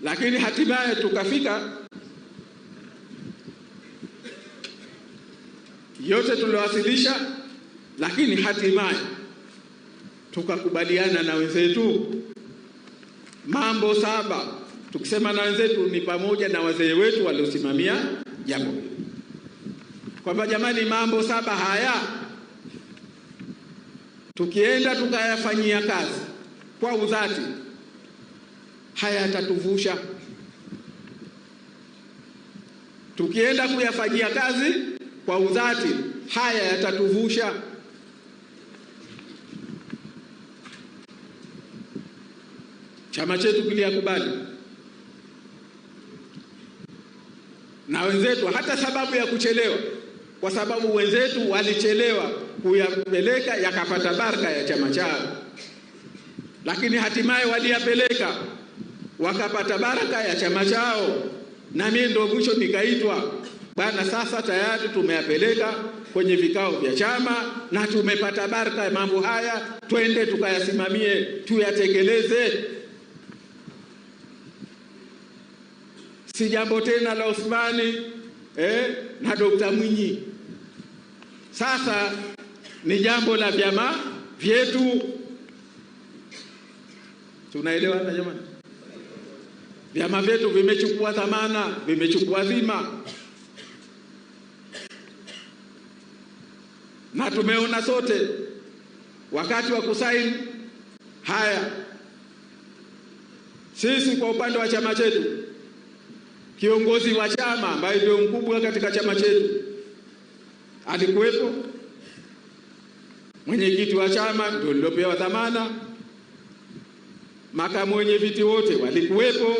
lakini hatimaye tukafika yote tuliwasilisha, lakini hatimaye tukakubaliana na wenzetu mambo 7. Tukisema na wenzetu ni pamoja na wazee wetu waliosimamia jambo hili, kwamba jamani, mambo 7 haya tukienda tukayafanyia kazi kwa udhati, haya yatatuvusha. Tukienda kuyafanyia kazi kwa udhati, haya yatatuvusha. Chama chetu kiliyakubali, na wenzetu hata sababu ya kuchelewa, kwa sababu wenzetu walichelewa kuyapeleka yakapata baraka ya chama chao, lakini hatimaye waliyapeleka wakapata baraka ya chama chao. Na mimi ndio mwisho nikaitwa, bwana, sasa tayari tumeyapeleka kwenye vikao vya chama na tumepata baraka ya mambo haya, twende tukayasimamie, tuyatekeleze. Si jambo tena la Uthmani na Dr. Mwinyi, sasa ni jambo la vyama vyetu. Tunaelewana jamani? Vyama vyetu vimechukua dhamana, vimechukua dhima, na tumeona sote wakati wa kusaini haya. Sisi kwa upande wa chama chetu, kiongozi wa chama ambaye ndio mkubwa katika chama chetu alikuwepo, mwenyekiti wa chama ndio aliyopewa dhamana, makamu wenye viti wote walikuwepo,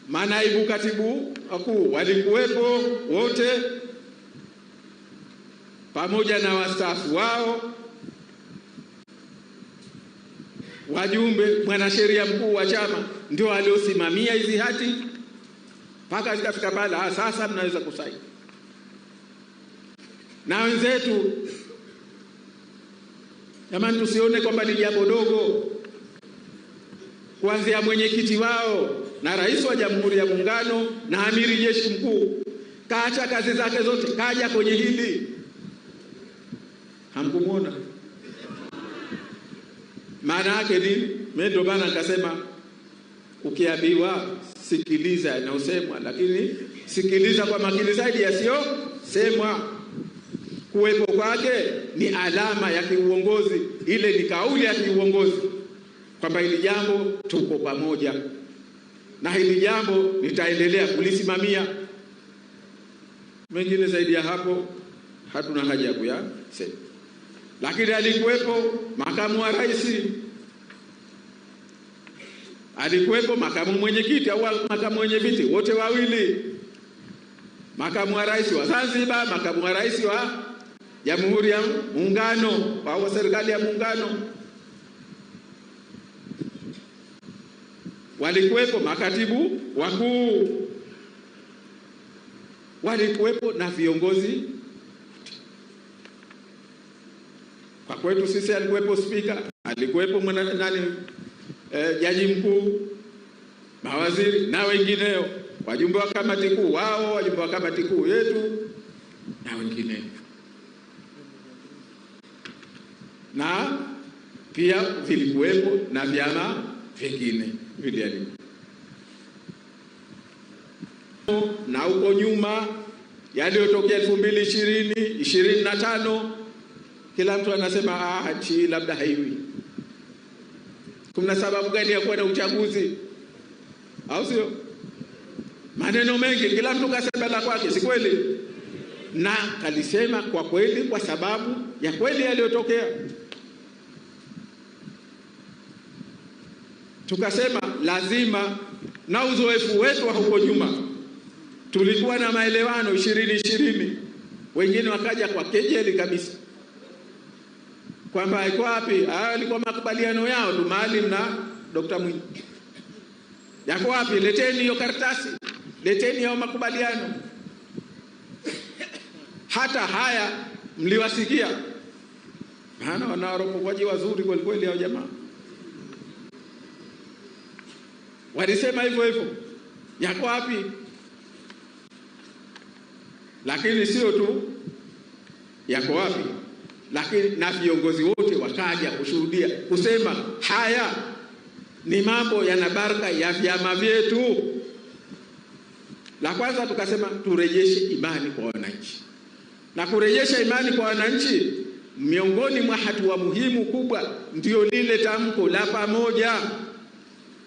manaibu katibu wakuu walikuwepo wote, pamoja na wastaafu wao, wajumbe. Mwanasheria mkuu wa chama ndio aliosimamia hizi hati mpaka zikafika pale, sasa mnaweza kusaini. Na wenzetu, jamani, tusione kwamba ni jambo dogo. Kuanzia mwenyekiti wao na rais wa Jamhuri ya Muungano na amiri jeshi mkuu, kaacha kazi zake zote kaja kwenye hili. Hamkumwona? Maana yake nini? Mimi ndio bana nikasema, ukiambiwa sikiliza na usemwa, lakini sikiliza kwa makini zaidi yasiyo semwa. Kuwepo kwake ni alama ya kiuongozi, ile ni kauli ya kiuongozi kwamba hili jambo tuko pamoja na hili jambo nitaendelea kulisimamia. Mengine zaidi ya hapo hatuna haja ya kuyasema. Lakini alikuwepo makamu wa rais, alikuwepo makamu mwenyekiti au makamu mwenye viti wote wawili, makamu wa rais wa Zanzibar, makamu wa rais wa Jamhuri ya Muungano au serikali ya Muungano, walikuwepo makatibu wakuu, walikuwepo na viongozi. Kwa kwetu sisi alikuwepo spika, alikuwepo jaji mkuu, mawaziri na wengineo, wajumbe wa kamati kuu wao, wajumbe wa kamati kuu yetu na wengineo. Na pia vilikuwepo na vyama vingine vilialikwa. Na huko nyuma yaliyotokea 2020, 25, kila mtu anasema nchi labda haiwi. Kuna sababu gani ya kuwa na uchaguzi? Au sio? Maneno mengi, kila mtu kasema la kwake, si kweli? Na kalisema kwa kweli kwa sababu ya kweli yaliyotokea. Tukasema lazima, na uzoefu wetu wa huko nyuma, tulikuwa na maelewano 2020, wengine wakaja kwa kejeli kabisa kwamba iko wapi? Alikuwa makubaliano yao tu Maalim na Dr. Mwinyi. Yako wapi? Leteni hiyo karatasi, leteni hiyo makubaliano. Hata haya mliwasikia, maana wanaropokaji wazuri kweli kweli hao jamaa. walisema hivyo hivyo, yako wapi? Lakini sio tu yako wapi, lakini na viongozi wote wakaja kushuhudia, kusema haya ni mambo yana baraka ya vyama vyetu. La kwanza tukasema turejeshe imani kwa wananchi, na kurejesha imani kwa wananchi, miongoni mwa hatua muhimu kubwa ndio lile tamko la pamoja.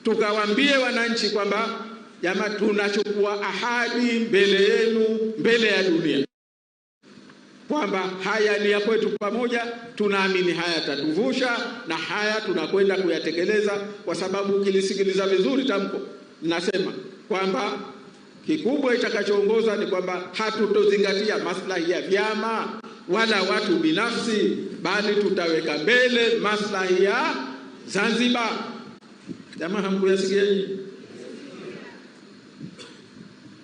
Tukawaambie wananchi kwamba jamaa, tunachukua ahadi mbele yenu, mbele ya dunia, kwamba haya ni ya kwetu pamoja, tunaamini haya tatuvusha, na haya tunakwenda kuyatekeleza. Kwa sababu ukilisikiliza vizuri tamko linasema kwamba kikubwa itakachoongoza ni kwamba hatutozingatia maslahi ya vyama wala watu binafsi, bali tutaweka mbele maslahi ya Zanzibar. Jamaa, hamkuyasikia hii?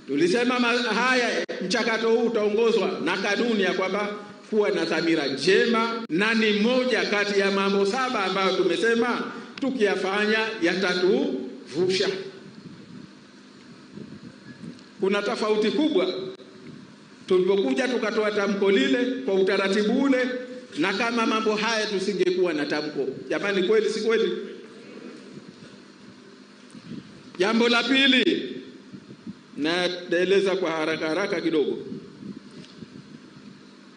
Tulisema haya, mchakato huu utaongozwa na kanuni ya kwamba kuwa na dhamira njema, na ni moja kati ya mambo 7 ambayo tumesema tukiyafanya yatatuvusha. Kuna tofauti kubwa tulipokuja tukatoa tamko lile kwa utaratibu ule, na kama mambo haya tusingekuwa na tamko. Jamani, kweli si kweli? Jambo la pili, na naeleza kwa haraka kidogo.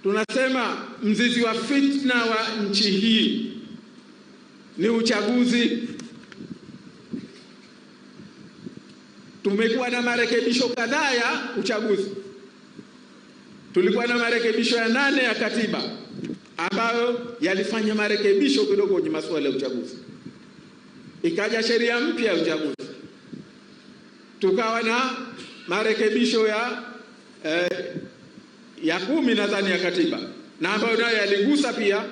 Tunasema mzizi wa fitna wa nchi hii ni uchaguzi. Tumekuwa na marekebisho kadhaa ya uchaguzi. Tulikuwa na marekebisho ya 8 ya katiba ambayo yalifanya marekebisho kidogo kwenye masuala ya uchaguzi. Ikaja sheria mpya ya uchaguzi. Tukawa na marekebisho ya 10 nadhani ya katiba, na ambayo nayo yaligusa pia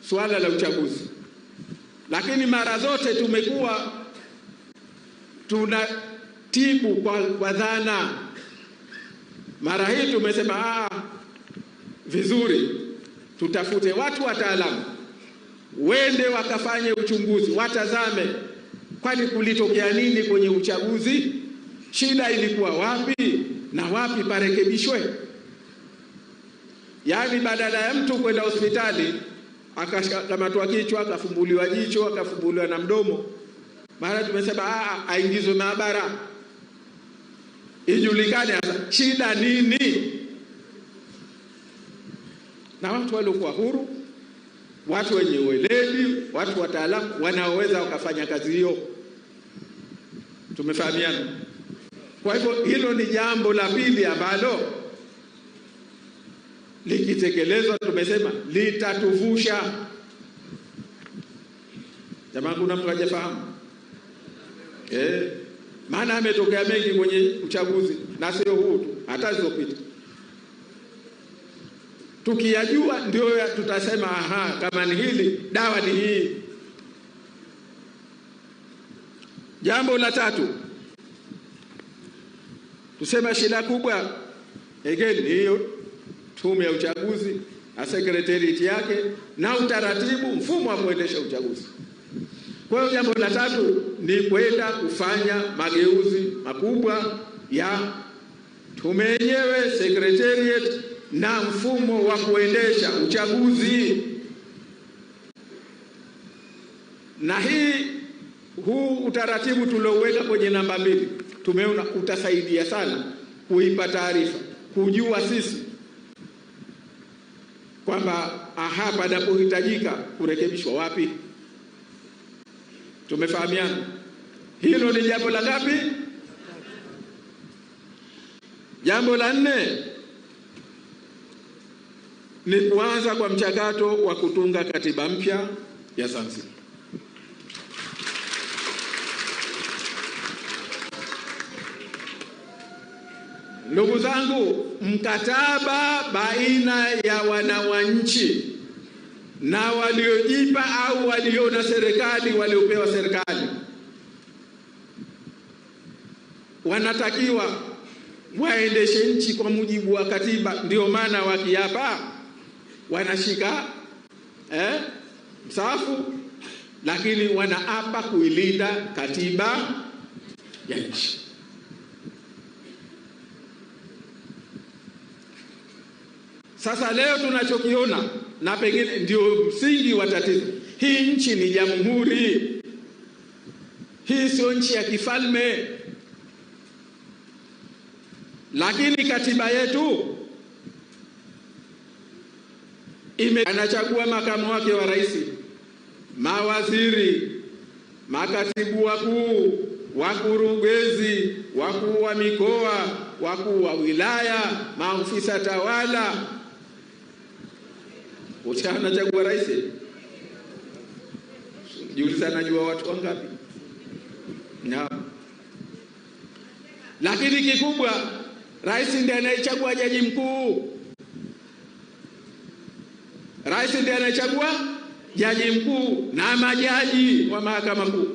swala la uchaguzi. Lakini mara zote tumekuwa tunatibu kwa dhana. Mara hii tumesema vizuri, tutafute watu wataalamu, wende wakafanye uchunguzi, watazame kwani kulitokea nini kwenye uchaguzi, shida ilikuwa wapi na wapi parekebishwe. Yaani badala ya mtu kwenda hospitali akakamatwa kichwa, akafumbuliwa jicho, akafumbuliwa na mdomo, mara tumesema aingizwe maabara ijulikane shida nini, na watu waliokuwa huru, watu wenye weledi, watu wataalamu wanaoweza wakafanya kazi hiyo. Tumefahamiana? Kwa hivyo hilo ni jambo la pili ambalo likitekelezwa tumesema litatuvusha. Jamaa, kuna mtu hajafahamu? Maana ametokea mengi kwenye uchaguzi, na sio huu tu, hata zilizopita. Tukiyajua ndio tutasema kama ni hili, dawa ni hii. Jambo la tatu, tusema shida kubwa again hiyo tume ya uchaguzi na secretariat yake na utaratibu, mfumo wa kuendesha uchaguzi. Kwa hiyo jambo la tatu ni kwenda kufanya mageuzi makubwa ya tume yenyewe, secretariat na mfumo wa kuendesha uchaguzi. Na huu utaratibu tulioweka kwenye namba 2 tumeona utasaidia sana kuipa taarifa, kujua sisi kwamba panapohitajika kurekebishwa wapi. Tumefahamiana? Hilo ni jambo la ngapi? Jambo la 4 ni kuanza kwa mchakato wa kutunga katiba mpya ya Zanzibar. Ndugu zangu, mkataba baina ya wananchi na waliojipa au waliona serikali, waliopewa serikali, wanatakiwa waendeshe nchi kwa mujibu wa katiba. Ndio maana wakiapa wanashika msahafu lakini wanaapa kuilinda katiba ya nchi. Sasa leo tunachokiona, na pengine ndio msingi wa tatizo, hii nchi ni jamhuri. Hii sio nchi ya kifalme. Lakini katiba yetu anachagua makamu wake wa rais, mawaziri, makatibu wakuu, wakurugenzi, wakuu wa mikoa, wakuu wa wilaya, maafisa tawala. Wote anachagua rais. Jiuliza, anajua watu wangapi? Na lakini kikubwa, rais ndiye anayechagua jaji mkuu. Rais ndiye anayechagua jaji mkuu na majaji wa mahakama kuu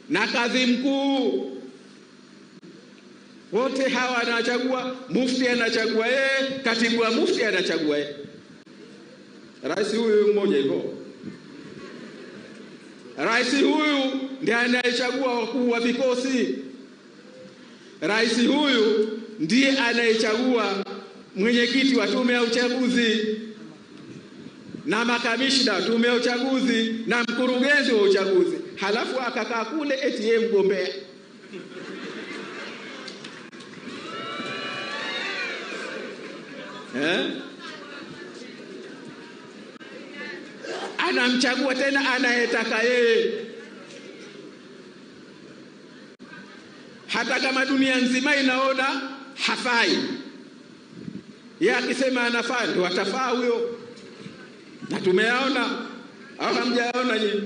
na kadhi mkuu. Wote hawa anachagua. Mufti anachagua yeye, katibu wa mufti anachagua yeye. Rais huyu mmoja hivyo. Rais huyu ndiye anayechagua wakuu wa vikosi. Rais huyu ndiye anayechagua mwenyekiti wa tume ya uchaguzi na makamishna wa tume ya uchaguzi na mkurugenzi wa uchaguzi. Halafu akakaa kule eti yeye mgombea. Anamchagua tena anayetaka yeye, hata kama dunia nzima inaona hafai. Yeye akisema anafaa, ndio atafaa huyo. Na tumeyaona au hamjaona nyinyi?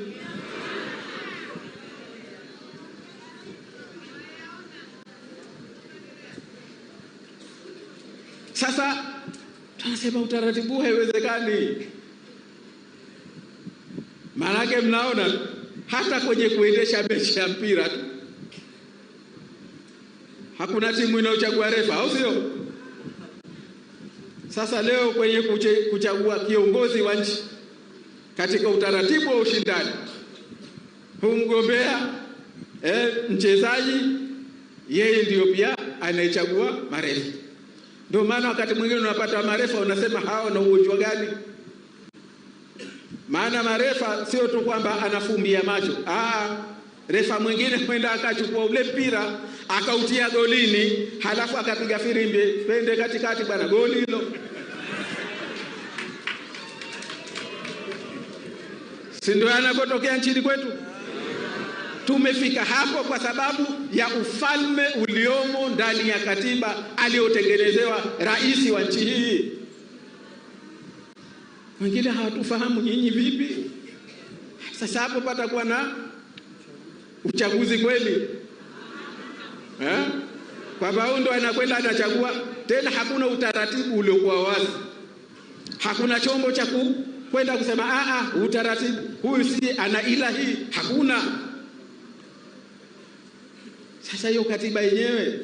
Sasa tunasema utaratibu haiwezekani. Maanake mnaona hata kwenye kuendesha mechi ya mpira tu hakuna timu inayochagua refa, au sio? Sasa leo kwenye kuchagua kiongozi wa nchi katika utaratibu wa ushindani, mgombea mchezaji yeye ndio pia anayechagua marefa. Ndio maana wakati mwingine unapata marefa unasema hao na ugonjwa gani? Maana marefa sio tu kwamba anafumbia macho. Refa mwingine kwenda akachukua ule mpira akautia golini, halafu akapiga firimbi, pende katikati bwana, goli hilo. Si ndio yanapotokea nchini kwetu? Tumefika hapo kwa sababu ya ufalme uliomo ndani ya katiba aliyotengenezewa rais wa nchi hii. Wengine hawatufahamu nyinyi vipi? Sasa hapo patakuwa na uchaguzi kweli? Kwa baundo anakwenda anachagua, tena hakuna utaratibu uliokuwa wazi. Hakuna chombo cha kwenda kusema utaratibu huyu si ana ila hii, hakuna. Sasa hiyo katiba yenyewe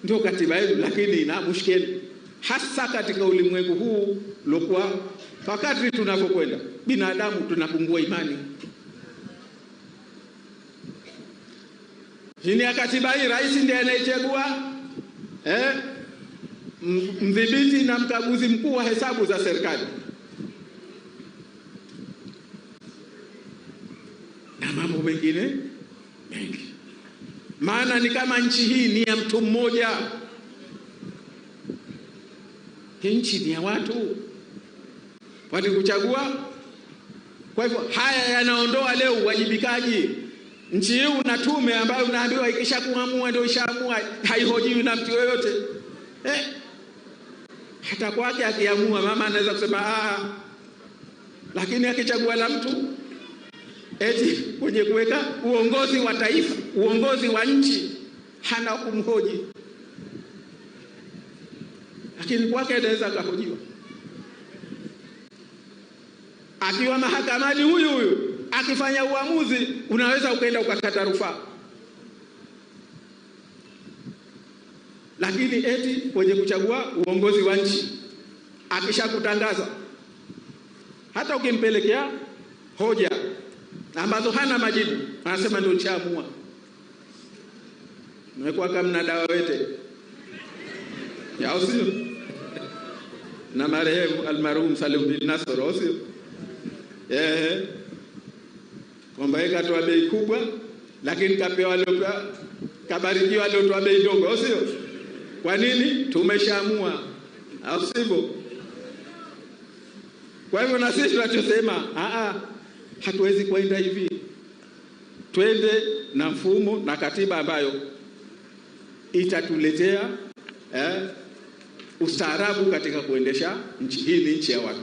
ndio katiba yetu, lakini ina mushkeli hasa katika ulimwengu huu uliokuwa wakati tunapokwenda binadamu tunapungua imani. Chini ya katiba hii rais ndiye anayechagua mdhibiti na mkaguzi mkuu wa hesabu za serikali na mambo mengine mengi. Maana ni kama nchi hii ni ya mtu mmoja. Hii nchi ni ya watu kuchagua. Kwa hivyo haya yanaondoa leo uwajibikaji. Nchi hii una tume ambayo unaambiwa ikishakuamua ndio ishaamua, haihojiwi na mtu yoyote. Hata kwake akiamua mama anaweza kusema lakini akichagua la mtu eti kwenye kuweka uongozi wa taifa, uongozi wa nchi, hana kumhoji. Lakini kwake anaweza kuhojiwa. Akiwa mahakamani huyu akifanya uamuzi, unaweza ukaenda ukakata rufaa. Lakini eti kwenye kuchagua uongozi wa nchi akishakutangaza, hata ukimpelekea hoja ambazo hana majibu, anasema ndio nishaamua. Nimekuwa kama mnadawa wete ya usio na marehemu almarhum Salim bin Nasr usio kwamba yeye katoa bei kubwa, lakini kapewa waliopewa, kabarikiwa waliotoa bei ndogo usio. Kwa nini? Tumeshaamua, au sivyo? Kwa hivyo na sisi tunachosema, hatuwezi kwenda hivi. Twende na mfumo na katiba ambayo itatuletea ustaarabu katika kuendesha nchi hii. Ni nchi ya watu,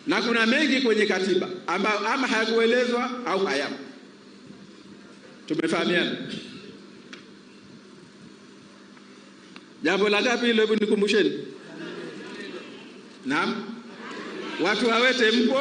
na kuna mengi kwenye katiba ambayo ama hayakuelezwa au hayamo. Tumefahamiana? Jambo la ngapi hilo? Hebu nikumbusheni. Naam, watu wa Wete mpo?